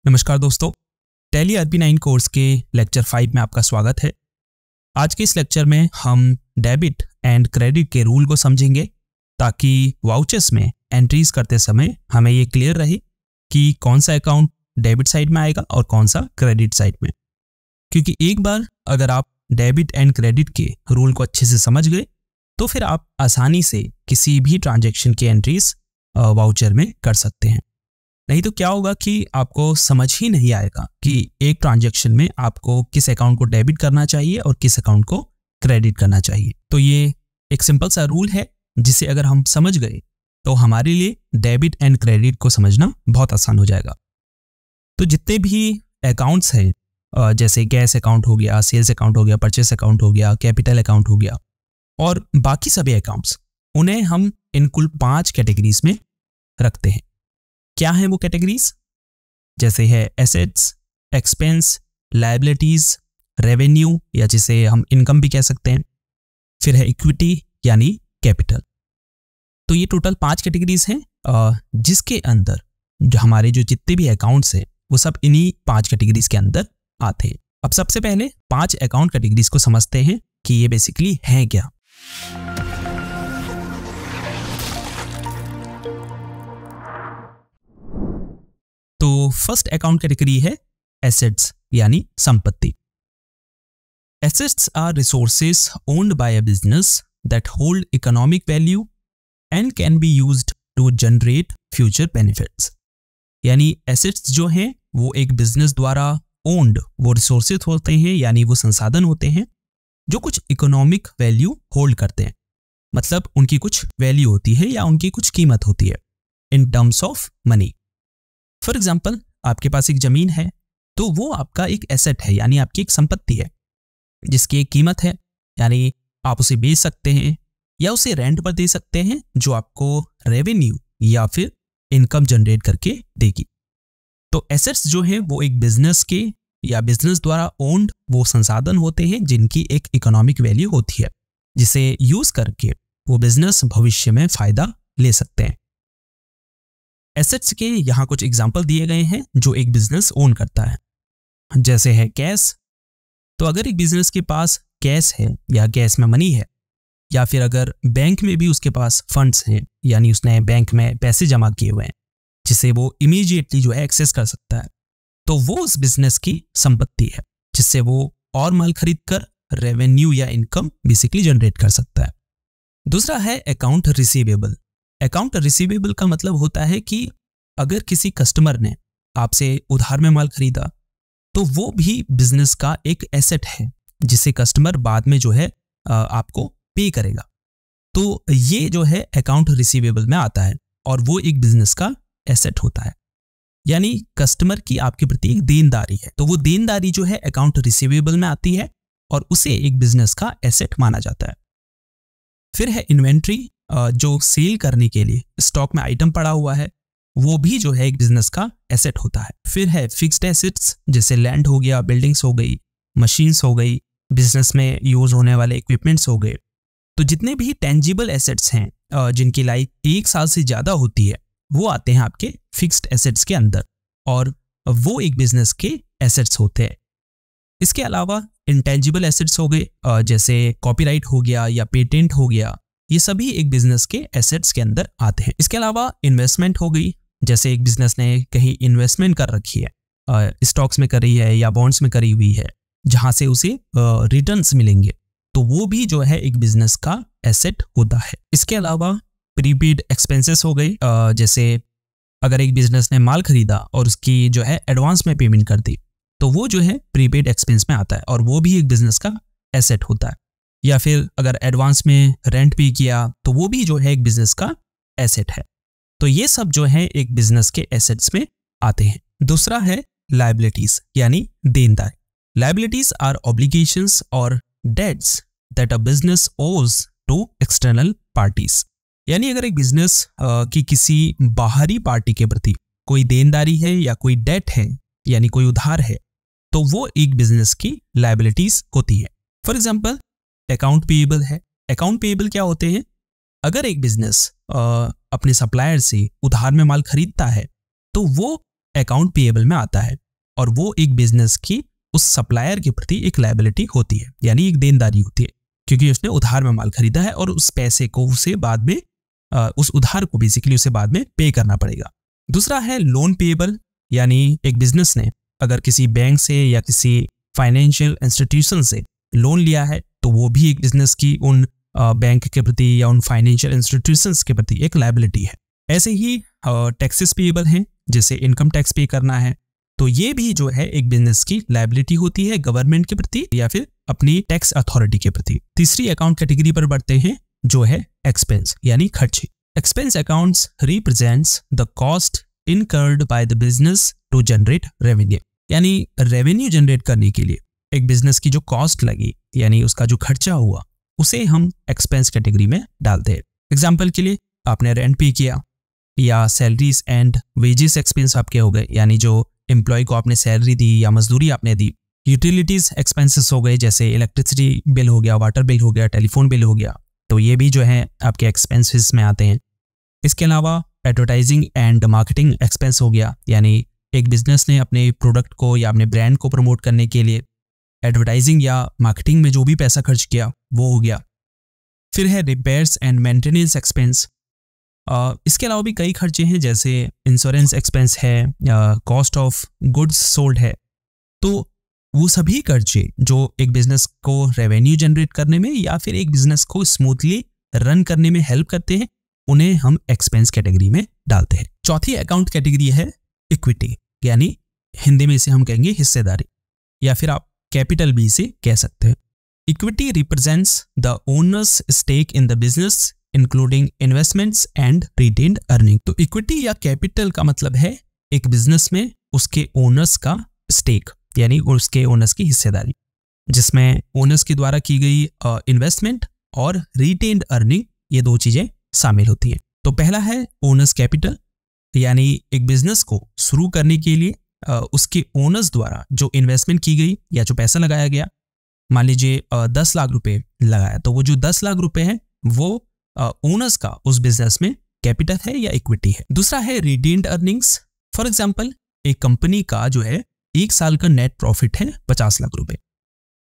नमस्कार दोस्तों, tally RP9 course के लेक्चर 5 में आपका स्वागत है। आज के इस लेक्चर में हम डेबिट एंड क्रेडिट के रूल को समझेंगे ताकि वाउचर्स में एंट्रीज करते समय हमें ये क्लियर रहे कि कौन सा अकाउंट डेबिट साइड में आएगा और कौन सा क्रेडिट साइड में। क्योंकि एक बार अगर आप डेबिट एंड क्रेडिट के रूल को अच्छे से समझ गए तो फिर आप आसानी से किसी भी ट्रांजैक्शन की एंट्रीज वाउचर में कर सकते हैं। नहीं तो क्या होगा कि आपको समझ ही नहीं आएगा कि एक ट्रांजैक्शन में आपको किस अकाउंट को डेबिट करना चाहिए और किस अकाउंट को क्रेडिट करना चाहिए। तो ये एक सिंपल सा रूल है जिसे अगर हम समझ गए तो हमारे लिए डेबिट एंड क्रेडिट को समझना बहुत आसान हो जाएगा। तो जितने भी अकाउंट्स हैं जैसे गैस अकाउंट हो गया, सेल्स अकाउंट हो गया, परचेस अकाउंट हो गया, कैपिटल अकाउंट हो गया और बाकी सभी अकाउंट्स, उन्हें हम इन कुल 5 कैटेगरीज में रखते हैं। क्या है वो कैटेगरीज? जैसे है एसेट्स, एक्सपेंस, लायबिलिटीज, रेवेन्यू या जिसे हम इनकम भी कह सकते हैं, फिर है इक्विटी यानी कैपिटल। तो ये टोटल 5 कैटेगरीज हैं जिसके अंदर जो हमारे जो जितने भी अकाउंट्स हैं वो सब इन्हीं 5 कैटेगरीज के अंदर आते हैं। अब सबसे पहले 5 अकाउंट कैटेगरीज को समझते हैं कि ये बेसिकली हैं क्या। तो फर्स्ट अकाउंट कैटेगरी है एसेट्स यानी संपत्ति। Assets are resources owned by a business that hold economic value and can be used to generate future benefits. यानी एसेट्स जो हैं वो एक बिजनेस द्वारा ओन्ड वो रिसोर्सेज होते हैं, यानी वो संसाधन होते हैं जो कुछ इकोनॉमिक वैल्यू होल्ड करते हैं। मतलब उनकी कुछ वैल्यू होती है या उनकी कुछ कीमत होती है in terms of money. For example, आपके पास एक जमीन है तो वो आपका एक एसेट है, यानी आपकी एक संपत्ति है जिसकी एक कीमत है, यानी आप उसे बेच सकते हैं या उसे रेंट पर दे सकते हैं जो आपको रेवेन्यू या फिर इनकम जनरेट करके देगी। तो एसेट्स जो है वो एक बिजनेस के या बिजनेस द्वारा ओन्ड वो संसाधन होते हैं जिनकी एक इकोनॉमिक वैल्यू होती है, जिसे यूज करके वो बिजनेस भविष्य में फायदा ले सकते हैं। एसेट्स के यहाँ कुछ एग्जाम्पल दिए गए हैं जो एक बिजनेस ओन करता है, जैसे है कैश। तो अगर एक बिजनेस के पास कैश है या कैश में मनी है, या फिर अगर बैंक में भी उसके पास फंड्स हैं, यानी उसने बैंक में पैसे जमा किए हुए हैं जिसे वो इमीडिएटली जो है एक्सेस कर सकता है, तो वो उस बिजनेस की संपत्ति है जिससे वो और माल खरीद कर रेवेन्यू या इनकम बेसिकली जनरेट कर सकता है। दूसरा है अकाउंट रिसीवेबल। अकाउंट रिसीवेबल का मतलब होता है कि अगर किसी कस्टमर ने आपसे उधार में माल खरीदा तो वो भी बिजनेस का एक एसेट है जिसे कस्टमर बाद में जो है आपको पे करेगा। तो ये जो है अकाउंट रिसीवेबल में आता है और वो एक बिजनेस का एसेट होता है, यानी कस्टमर की आपके प्रति एक देनदारी है। तो वो देनदारी जो है अकाउंट रिसीवेबल में आती है और उसे एक बिजनेस का एसेट माना जाता है। फिर है इन्वेंट्री, जो सेल करने के लिए स्टॉक में आइटम पड़ा हुआ है, वो भी जो है एक बिजनेस का एसेट होता है। फिर है फिक्स्ड एसेट्स, जैसे लैंड हो गया, बिल्डिंग्स हो गई, मशीन्स हो गई, बिजनेस में यूज होने वाले इक्विपमेंट्स हो गए। तो जितने भी टेंजिबल एसेट्स हैं जिनकी लाइफ 1 साल से ज्यादा होती है वो आते हैं आपके फिक्स्ड एसेट्स के अंदर और वो एक बिजनेस के एसेट्स होते हैं। इसके अलावा इंटेंजिबल एसेट्स हो गए, जैसे कॉपीराइट हो गया या पेटेंट हो गया, ये सभी एक बिजनेस के एसेट्स के अंदर आते हैं। इसके अलावा इन्वेस्टमेंट हो गई, जैसे एक बिजनेस ने कहीं इन्वेस्टमेंट कर रखी है, स्टॉक्स में करी है या बॉन्ड्स में करी हुई है, जहां से उसे रिटर्न्स मिलेंगे, तो वो भी जो है एक बिजनेस का एसेट होता है। इसके अलावा प्रीपेड एक्सपेंसेस हो गई, जैसे अगर एक बिजनेस ने माल खरीदा और उसकी जो है एडवांस में पेमेंट कर दी तो वो जो है प्रीपेड एक्सपेंस में आता है और वो भी एक बिजनेस का एसेट होता है। या फिर अगर एडवांस में रेंट पे किया तो वो भी जो है एक बिजनेस का एसेट है। तो ये सब जो है एक बिजनेस के एसेट्स में आते हैं। दूसरा है लायबिलिटीज यानी देनदारी। लायबिलिटीज आर ऑब्लिगेशंस और डेट्स दैट अ बिजनेस ओज टू एक्सटर्नल पार्टीज। यानी अगर एक बिजनेस की किसी बाहरी पार्टी के प्रति कोई देनदारी है या कोई डेट है, यानी कोई उधार है, तो वो एक बिजनेस की लायबिलिटीज होती है। फॉर एग्जाम्पल, अकाउंट पेएबल है। अकाउंट पेएबल क्या होते हैं? अगर एक बिजनेस अपने सप्लायर से उधार में माल खरीदता है तो वो अकाउंट पेएबल में आता है और वो एक बिजनेस की उस सप्लायर के प्रति एक लायबिलिटी होती है, यानी एक देनदारी होती है, क्योंकि उसने उधार में माल खरीदा है और उस पैसे को उसे बाद में उस उधार को बेसिकली उसे बाद में पे करना पड़ेगा। दूसरा है लोन पेएबल, यानी एक बिजनेस ने अगर किसी बैंक से या किसी फाइनेंशियल इंस्टीट्यूशन से लोन लिया है तो वो भी एक बिजनेस की उन बैंक के प्रति या उन फाइनेंशियल इंस्टीट्यूशंस के प्रति एक लायबिलिटी है। ऐसे ही टैक्सेस पेएबल हैं, जैसे इनकम टैक्स पे करना है, तो ये भी जो है एक बिजनेस की लायबिलिटी होती है गवर्नमेंट के प्रति या फिर अपनी टैक्स अथॉरिटी के प्रति। तीसरी अकाउंट कैटेगरी पर बढ़ते हैं जो है एक्सपेंस यानी खर्चे। Expense accounts represents the cost incurred by the business to generate revenue, यानी रेवेन्यू जनरेट करने के लिए एक बिजनेस की जो कॉस्ट लगी यानी उसका जो खर्चा हुआ उसे हम एक्सपेंस कैटेगरी में डालते हैं। एग्जाम्पल के लिए आपने रेंट पे किया या सैलरीज एंड वेजेस एक्सपेंस आपके हो गए, यानी जो एम्प्लॉय को आपने सैलरी दी या मजदूरी आपने दी। यूटिलिटीज एक्सपेंसेस हो गए, जैसे इलेक्ट्रिसिटी बिल हो गया, वाटर बिल हो गया, टेलीफोन बिल हो गया, तो ये भी जो है आपके एक्सपेंसेस में आते हैं। इसके अलावा एडवर्टाइजिंग एंड मार्केटिंग एक्सपेंस हो गया, यानी एक बिजनेस ने अपने प्रोडक्ट को या अपने ब्रांड को प्रमोट करने के लिए एडवर्टाइजिंग या मार्केटिंग में जो भी पैसा खर्च किया वो हो गया। फिर है रिपेयर्स एंड मेंटेनेंस एक्सपेंस। इसके अलावा भी कई खर्चे हैं, जैसे इंश्योरेंस एक्सपेंस है, कॉस्ट ऑफ गुड्स सोल्ड है। तो वो सभी खर्चे जो एक बिजनेस को रेवेन्यू जनरेट करने में या फिर एक बिजनेस को स्मूथली रन करने में हेल्प करते हैं, उन्हें हम एक्सपेंस कैटेगरी में डालते हैं। चौथी अकाउंट कैटेगरी है इक्विटी, यानी हिंदी में इसे हम कहेंगे हिस्सेदारी या फिर आप कैपिटल भी इसे कह सकते हैं। Equity represents the owners stake in the business including investments and retained earning. तो इक्विटी या कैपिटल का मतलब है एक बिजनेस में उसके ओनर्स का स्टेक, यानी उसके ओनर्स की हिस्सेदारी, जिसमें ओनर्स के द्वारा की गई इन्वेस्टमेंट और रिटेन्ड अर्निंग, ये दो चीजें शामिल होती हैं। तो पहला है ओनर्स कैपिटल, यानी एक बिजनेस को शुरू करने के लिए उसके ओनर्स द्वारा जो इन्वेस्टमेंट की गई या जो पैसा लगाया गया, मान लीजिए 10 लाख रुपए लगाया, तो वो जो 10 लाख रुपए है वो ओनर्स का उस बिजनेस में कैपिटल है या इक्विटी है। दूसरा है रिटेन्ड अर्निंग्स। फॉर एग्जांपल एक कंपनी का जो है 1 साल का नेट प्रॉफिट है 50 लाख रुपए।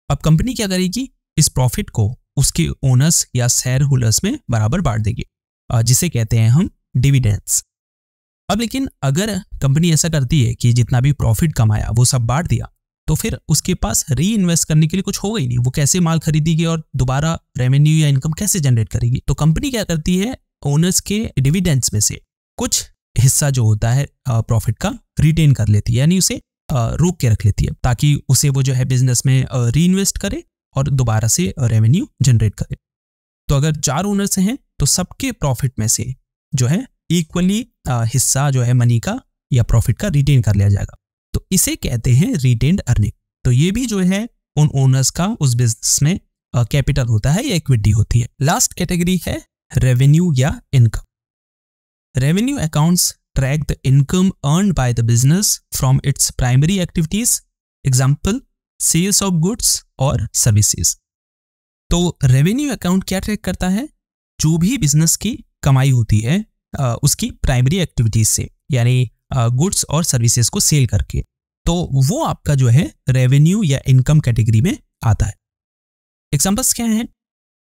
अब कंपनी क्या करेगी, इस प्रॉफिट को उसके ओनर्स या शेयर होल्डर्स में बराबर बांट देगी, जिसे कहते हैं हम डिविडेंड्स। अब लेकिन अगर कंपनी ऐसा करती है कि जितना भी प्रॉफिट कमाया वो सब बांट दिया, तो फिर उसके पास री इन्वेस्ट करने के लिए कुछ होगा ही नहीं। वो कैसे माल खरीदेगी और दोबारा रेवेन्यू या इनकम कैसे जनरेट करेगी? तो कंपनी क्या करती है, ओनर्स के डिविडेंड्स में से कुछ हिस्सा जो होता है प्रॉफिट का रिटेन कर लेती है, यानी उसे रोक के रख लेती है, ताकि उसे वो जो है बिजनेस में री इन्वेस्ट करे और दोबारा से रेवेन्यू जनरेट करे। तो अगर 4 ओनर्स हैं तो सबके प्रॉफिट में से जो है इक्वली हिस्सा जो है मनी का या प्रॉफिट का रिटेन कर लिया जाएगा, तो इसे कहते हैं रिटेन्ड अर्निंग। तो ये भी जो है उन ओनर्स का उस बिजनेस में कैपिटल होता है या इक्विटी होती है। लास्ट कैटेगरी है रेवेन्यू या income. Revenue accounts track the income earned by the business from its primary activities, example sales of goods और सर्विसेज। तो रेवेन्यू अकाउंट क्या ट्रैक करता है, जो भी बिजनेस की कमाई होती है उसकी प्राइमरी एक्टिविटीज से, यानी गुड्स और सर्विसेज को सेल करके, तो वो आपका जो है रेवेन्यू या इनकम कैटेगरी में आता है। एग्जांपल्स क्या हैं,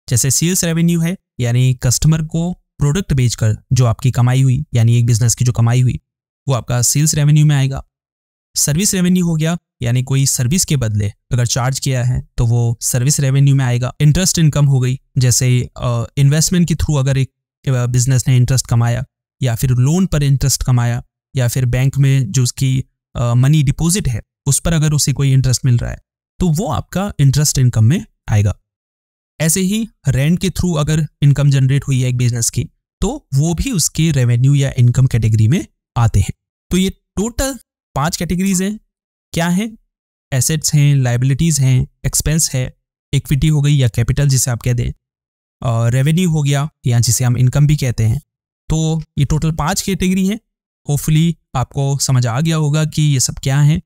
जैसे सेल्स रेवेन्यू है, यानी कस्टमर को प्रोडक्ट बेचकर जो आपकी कमाई हुई, यानी एक बिजनेस की जो कमाई हुई वो आपका सेल्स रेवेन्यू में आएगा। सर्विस रेवेन्यू हो गया, यानी कोई सर्विस के बदले अगर चार्ज किया है तो वो सर्विस रेवेन्यू में आएगा। इंटरेस्ट इनकम हो गई, जैसे इन्वेस्टमेंट के थ्रू अगर एक बिजनेस ने इंटरेस्ट कमाया या फिर लोन पर इंटरेस्ट कमाया या फिर बैंक में जो उसकी मनी डिपॉजिट है उस पर अगर उसे कोई इंटरेस्ट मिल रहा है तो वो आपका इंटरेस्ट इनकम में आएगा। ऐसे ही रेंट के थ्रू अगर इनकम जनरेट हुई है एक बिजनेस की तो वो भी उसके रेवेन्यू या इनकम कैटेगरी में आते हैं। तो ये टोटल 5 कैटेगरीज हैं। क्या है, एसेट्स हैं, लाइबिलिटीज हैं, एक्सपेंस है, इक्विटी हो गई या कैपिटल जिसे आप कह दें, रेवेन्यू हो गया या जिसे हम इनकम भी कहते हैं। तो ये टोटल 5 कैटेगरी हैं। होपफुली आपको समझ आ गया होगा कि ये सब क्या है।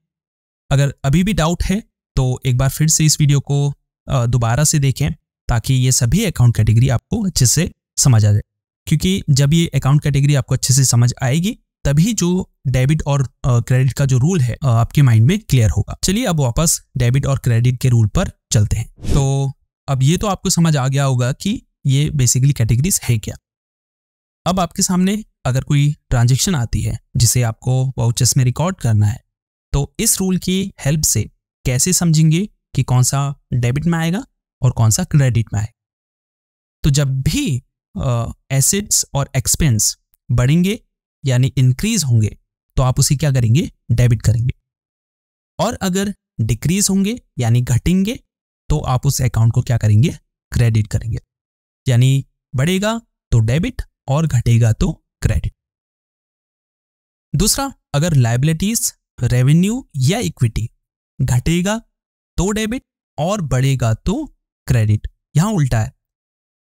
अगर अभी भी डाउट है तो एक बार फिर से इस वीडियो को दोबारा से देखें ताकि ये सभी अकाउंट कैटेगरी आपको अच्छे से समझ आ जाए, क्योंकि जब ये अकाउंट कैटेगरी आपको अच्छे से समझ आएगी तभी जो डेबिट और क्रेडिट का जो रूल है आपके माइंड में क्लियर होगा। चलिए अब वापस डेबिट और क्रेडिट के रूल पर चलते हैं। तो अब ये तो आपको समझ आ गया होगा कि ये बेसिकली कैटेगरीज है क्या। अब आपके सामने अगर कोई ट्रांजैक्शन आती है जिसे आपको वाउचर्स में रिकॉर्ड करना है, तो इस रूल की हेल्प से कैसे समझेंगे कि कौन सा डेबिट में आएगा और कौन सा क्रेडिट में आएगा। तो जब भी एसेट्स और एक्सपेंस बढ़ेंगे यानी इंक्रीज होंगे तो आप उसे क्या करेंगे, डेबिट करेंगे। और अगर डिक्रीज होंगे यानी घटेंगे तो आप उस अकाउंट को क्या करेंगे, क्रेडिट करेंगे। यानी बढ़ेगा तो डेबिट और घटेगा तो क्रेडिट। दूसरा, अगर लायबिलिटीज, रेवेन्यू या इक्विटी घटेगा तो डेबिट और बढ़ेगा तो क्रेडिट। यहां उल्टा है,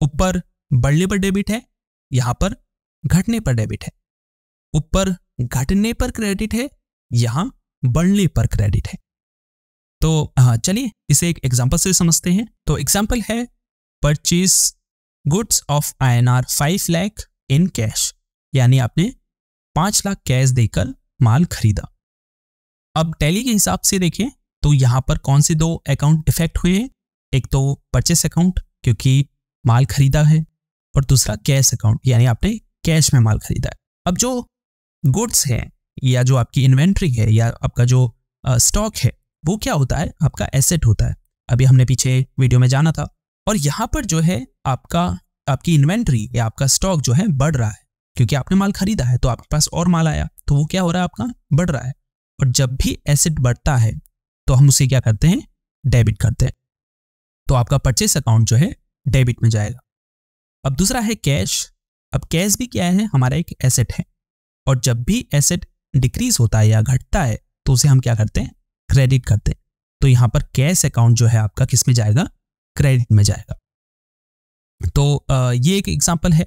ऊपर बढ़ने पर डेबिट है, यहां पर घटने पर डेबिट है। ऊपर घटने पर क्रेडिट है, यहां बढ़ने पर क्रेडिट है। तो चलिए इसे एक एग्जांपल से समझते हैं। तो एग्जांपल है purchase goods of INR 5 lakh in cash, यानी आपने 5 लाख कैश देकर माल खरीदा। अब टैली के हिसाब से देखें तो यहां पर कौन से दो अकाउंट इफेक्ट हुए हैं। एक तो परचेस अकाउंट क्योंकि माल खरीदा है, और दूसरा कैश अकाउंट यानी आपने कैश में माल खरीदा है। अब जो गुड्स है या जो आपकी इन्वेंट्री है या आपका जो स्टॉक है वो क्या होता है, आपका एसेट होता है। अभी हमने पीछे वीडियो में जाना था। और यहाँ पर जो है आपकी इन्वेंट्री या आपका स्टॉक जो है बढ़ रहा है क्योंकि आपने माल खरीदा है तो आपके पास और माल आया, तो वो क्या हो रहा है, आपका बढ़ रहा है। और जब भी एसेट बढ़ता है तो हम उसे क्या करते हैं, डेबिट करते हैं। तो आपका परचेस अकाउंट जो है डेबिट में जाएगा। अब दूसरा है कैश। अब कैश भी क्या है, हमारा एक एसेट है, और जब भी एसेट डिक्रीज होता है या घटता है तो उसे हम क्या करते हैं, क्रेडिट करते हैं। तो यहां पर कैश अकाउंट जो है आपका किस में जाएगा, क्रेडिट में जाएगा। तो ये एक एग्जांपल है।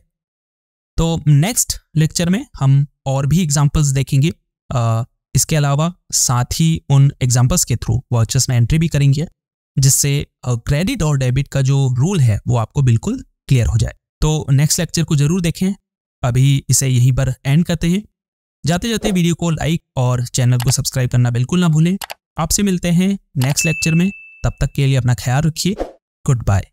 तो नेक्स्ट लेक्चर में हम और भी एग्जांपल्स देखेंगे। इसके अलावा साथ ही उन एग्जांपल्स के थ्रू वाउचर्स में एंट्री भी करेंगे जिससे क्रेडिट और डेबिट का जो रूल है वो आपको बिल्कुल क्लियर हो जाए। तो नेक्स्ट लेक्चर को जरूर देखें। अभी इसे यहीं पर एंड करते हैं। जाते जाते वीडियो को लाइक और चैनल को सब्सक्राइब करना बिल्कुल ना भूलें। आपसे मिलते हैं नेक्स्ट लेक्चर में। तब तक के लिए अपना ख्याल रखिए। Good bye.